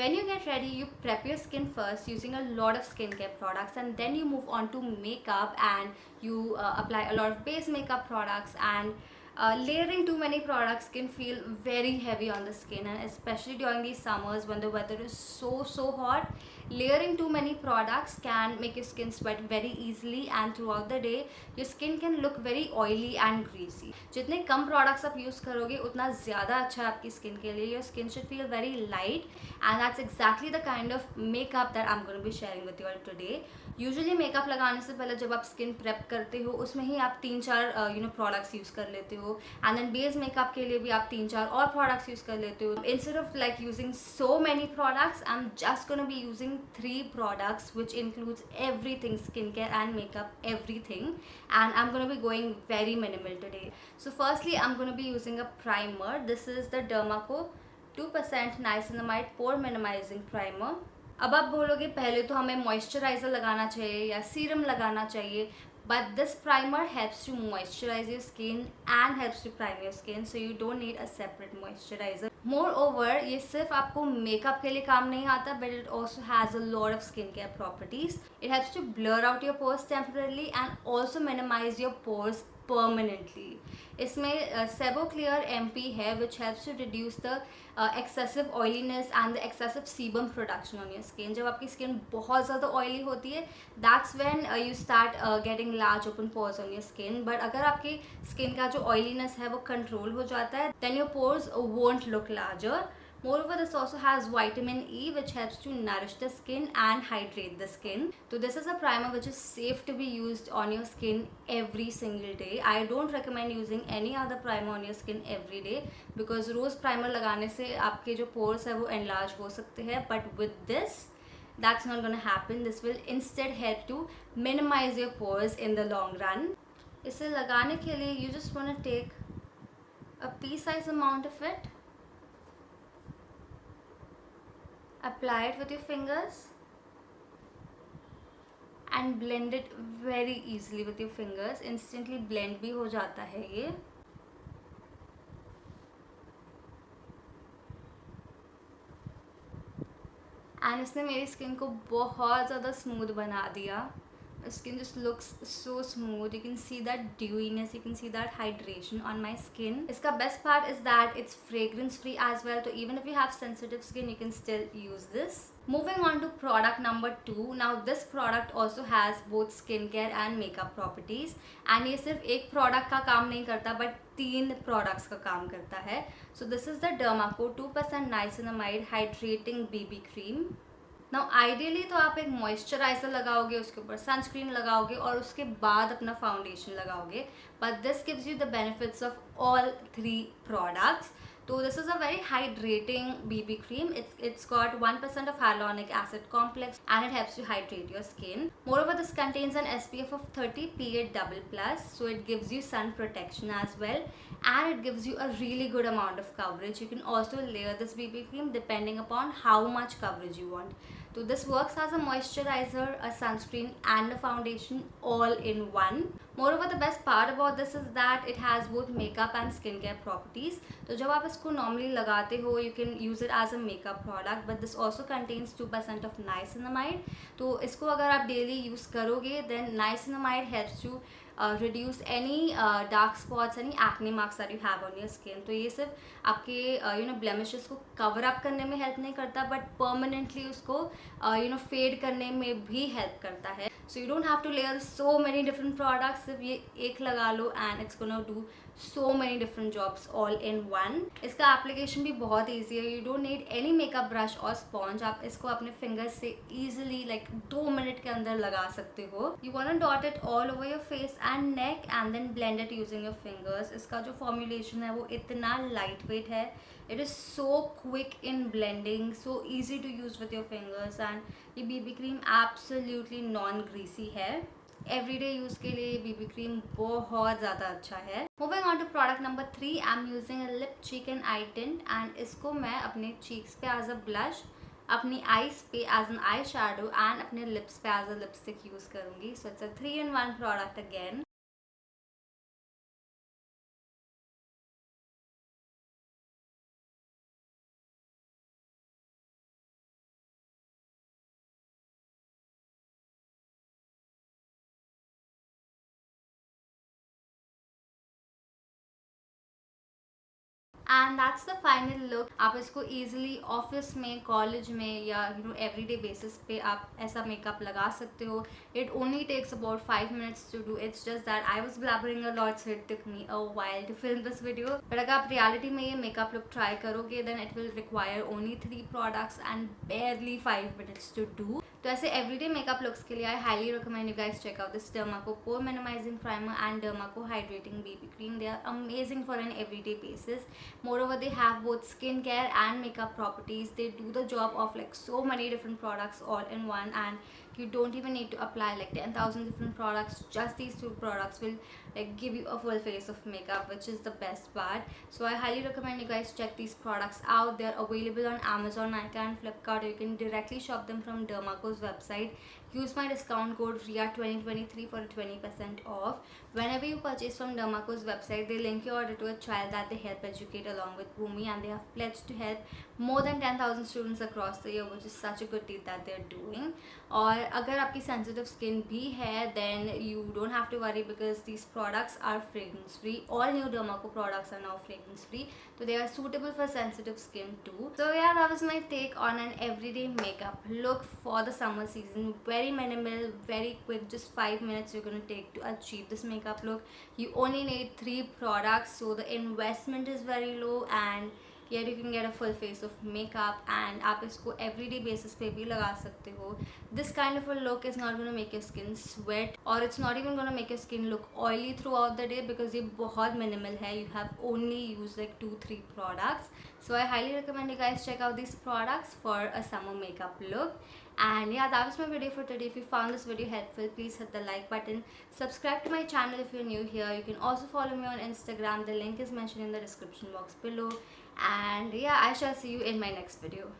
when you get ready, you prep your skin first using a lot of skincare products, and then you move on to makeup and you apply a lot of base makeup products. And layering too many products can feel very heavy on the skin, and especially during these summers when the weather is so hot, layering too many products can make your skin sweat very easily, and throughout the day your skin can look very oily and greasy. जितने कम products आप use करोगे उतना ज़्यादा अच्छा है आपकी skin के लिए. Your skin should feel very light, and that's exactly the kind of makeup that I'm going to be sharing with you all today. Usually makeup लगाने से पहले जब आप स्किन प्रेप करते हो उसमें ही आप 3-4 प्रोडक्ट्स यूज़ कर लेते हो, एंड देन बेस मेकअप के लिए भी आप 3-4 और प्रोडक्ट्स यूज़ कर लेते हो. Instead of like using so many products, I am just gonna be using 3 products which includes everything, skincare and makeup, everything, and I'm going to be going very minimal today. So firstly, I'm going to be using a primer. This is the Dermaco 2% Niacinamide Pore Minimizing Primer. अब आप बोलोगे पहले तो हमें moisturiser लगाना चाहिए या serum लगाना चाहिए, but this primer helps to moisturize your skin and helps to prime your skin, so you don't need a separate moisturizer. Moreover, ये सिर्फ आपको मेकअप के लिए काम नहीं आता, but it also has a lot of skincare properties. It helps to blur out your pores temporarily and also minimize your pores permanently. इसमें Sebo Clear MP है, which helps to reduce the excessive oiliness and the excessive sebum production on your skin. जब आपकी skin बहुत ज़्यादा oily होती है, that's when you start getting large open pores on your skin. But अगर आपकी skin का जो oiliness है वो control हो जाता है, then your pores won't look larger. Moreover, this also has vitamin E, which helps to nourish the skin and hydrate the skin. So this is a primer which is safe to be used on your skin every single day. I don't recommend using any other primer on your skin every day, because rose primer लगाने से आपके जो pores है वो enlarge हो सकते हैं. But with this, that's not gonna happen. This will instead help to minimize your pores in the long run. इसे लगाने के लिए you just wanna take a pea-sized amount of it. Apply it with your fingers and blend it very easily with your fingers. Instantly blend भी हो जाता है ये. And इसने मेरी स्किन को बहुत ज़्यादा स्मूथ बना दिया. Skin just looks so smooth. You can see that dewiness, you can see that hydration on my skin. Iska best part is that it's fragrance free as well, so even if you have sensitive skin you can still use this. Moving on to product number 2. Now this product also has both skincare and makeup properties, and ये सिर्फ एक product का काम नहीं करता but 3 products का काम करता है. So this is the Dermaco 2% Niacinamide Hydrating BB Cream. Now ideally तो आप एक मॉइस्चराइज़र लगाओगे, उसके ऊपर सनस्क्रीन लगाओगे और उसके बाद अपना फाउंडेशन लगाओगे, but this gives you the benefits of all 3 products. So this is a very hydrating BB cream. It's got 1% of hyaluronic acid complex and it helps to hydrate your skin. Moreover, this contains an SPF of 30 PA++, so it gives you sun protection as well, and it gives you a really good amount of coverage. You can also layer this BB cream depending upon how much coverage you want. So this works as a moisturizer, a sunscreen and a foundation all in one. Moreover, the best part about this is that it has both makeup and skincare properties. तो जब आप इसको normally लगाते हो, you can use it as a makeup product, but this also contains 2% of niacinamide. तो इसको अगर आप daily use करोगे, then niacinamide helps to reduce any dark spots, any acne marks that you have on your skin. तो ये सिर्फ आपके blemishes को cover up करने में help नहीं करता, but permanently उसको fade करने में भी help करता है. So you don't have to layer so many different products. सिर्फ ये एक लगा लो and it's gonna do so many different jobs all in one. इसका application भी बहुत easy है. You don't need any makeup brush or sponge. आप इसको अपने fingers से easily like 2 मिनट के अंदर लगा सकते हो. You wanna dot it all over your face and neck and then blend it using your fingers. इसका जो formulation है वो इतना lightweight है. It is so quick in blending, so easy to use with your fingers, and ये BB cream absolutely non-greasy है. Everyday use के लिए BB cream बहुत ज़्यादा अच्छा है. Moving on to product number 3, I'm using a lip, cheek and eye tint, and इसको मैं अपने cheeks पे as a blush, अपनी eyes पे as an eye shadow and अपने lips पे as a lipstick use करूँगी. So it's a 3-in-1 product again. And that's the final look. आप इसको ईजिली ऑफिस में, कॉलेज में या एवरीडे बेसिस पे आप ऐसा मेकअप लगा सकते हो. It only takes about 5 minutes to do. It's just that I was blabbering a lot, so it took me a while to film this video. But अगर आप रियलिटी में ये मेकअप लुक ट्राई करोगे then it will require only 3 products and barely 5 minutes to do. तो ऐसे everyday makeup looks के लिए I highly recommend you guys check out this Dermaco Pore Minimizing Primer and Dermaco Hydrating BB Cream. They are amazing for an everyday basis. Moreover, they have both skincare and makeup properties. They do the job of like so many different products all in one, and you don't even need to apply like 10,000 different products. Just these 2 products will like give you a full face of makeup, which is the best part. So I highly recommend you guys check these products out. They are available on Amazon, Nykaa and Flipkart. You can directly shop them from Dermaco's website. Use my discount code RIA2023 for 20% off. Whenever you purchase from Dermaco's website, they link your order to a child that they help educate along with Bhumi, and they have pledged to help more than 10,000 students across the year, which is such a good deed that they're doing. और अगर आपकी sensitive skin भी है then you don't have to worry because these products are fragrance free. All new Dermaco products are now fragrance free, so they are suitable for sensitive skin too. So yeah, that was my take on an everyday makeup look for the summer season. Very minimal, very quick, just 5 minutes you're gonna take to achieve this makeup look. You only need 3 products, so the investment is very low, and yet you can get a full face of makeup, and आप इसको everyday basis पे भी लगा सकते हो. This kind of a look is not going to make your skin sweat, or it's not even going to make your skin look oily throughout the day because ये बहुत minimal है. You have only used like 2-3 products. So I highly recommend you guys check out these products for a summer makeup look. And yeah, that was my video for today. If you found this video helpful, please hit the like button. Subscribe to my channel if you're new here. You can also follow me on Instagram. The link is mentioned in the description box below. And yeah, I shall see you in my next video.